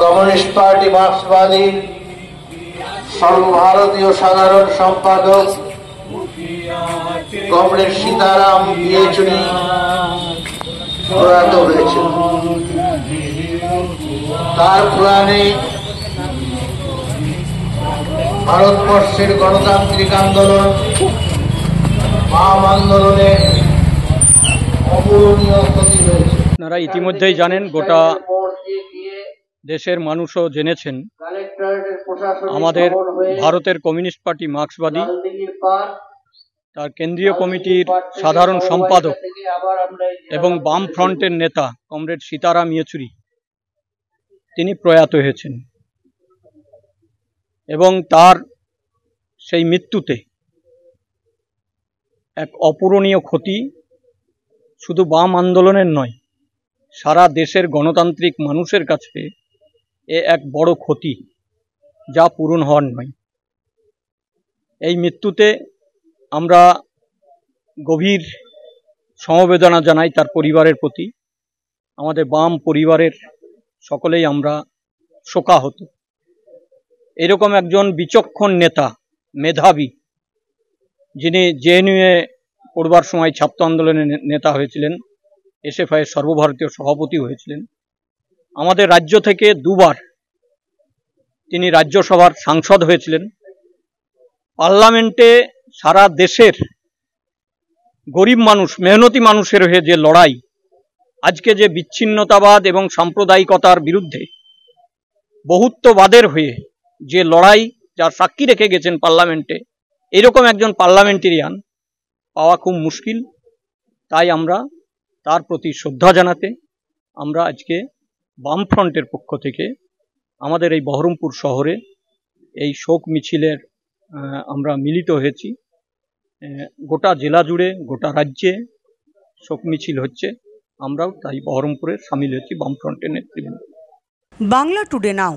Communist party মার্ক্সবাদী সর্বভারতীয় সাধারণ সম্পাদক কমরেড সীতারাম ইয়েচুরি প্রয়াত হয়েছেন। তার প্রয়াণে ভারতবর্ষের গণতান্ত্রিক আন্দোলন, বাম আন্দোলনের অপূরণীয় ক্ষতি হয়েছে। আপনারা ইতিমধ্যেই জানেন, গোটা দেশের মানুষও জেনেছেন, আমাদের ভারতের কমিউনিস্ট পার্টি মার্ক্সবাদী তার কেন্দ্রীয় কমিটির সাধারণ সম্পাদক এবং বাম ফ্রন্টের নেতা কমরেড সীতারাম ইয়েচুরি তিনি প্রয়াত হয়েছেন এবং তার সেই মৃত্যুতে এক অপূরণীয় ক্ষতি শুধু বাম আন্দোলনের নয়, সারা দেশের গণতান্ত্রিক মানুষের কাছে এ এক বড় ক্ষতি, যা পূরণ হওয়ার নয়। এই মৃত্যুতে আমরা গভীর সমবেদনা জানাই তার পরিবারের প্রতি। আমাদের বাম পরিবারের সকলেই আমরা শোকাহত। এরকম একজন বিচক্ষণ নেতা, মেধাবী, যিনি জেএনইউ পড়বার সময় ছাত্র আন্দোলনের নেতা হয়েছিলেন, এসএফআই এর সর্বভারতীয় সভাপতি হয়েছিলেন, আমাদের রাজ্য থেকে দুবার তিনি রাজ্যসভার সাংসদ হয়েছিলেন, পার্লামেন্টে সারা দেশের গরিব মানুষ, মেহনতি মানুষের হয়ে যে লড়াই, আজকে যে বিচ্ছিন্নতাবাদ এবং সাম্প্রদায়িকতার বিরুদ্ধে বহুত্ববাদের হয়ে যে লড়াই, যার সাক্ষী রেখে গেছেন পার্লামেন্টে, এরকম একজন পার্লামেন্টেরিয়ান পাওয়া খুব মুশকিল। তাই আমরা তার প্রতি শ্রদ্ধা জানাতে আমরা আজকে বামফ্রন্টের পক্ষ থেকে আমাদের এই বহরমপুর শহরে এই শোক মিছিলের আমরা মিলিত হয়েছি। গোটা জেলা জুড়ে, গোটা রাজ্যে শোক মিছিল হচ্ছে, আমরাও তাই বহরমপুরে সামিল হয়েছি বামফ্রন্টের নেতৃবৃন্দ। বাংলা টুডে নাও।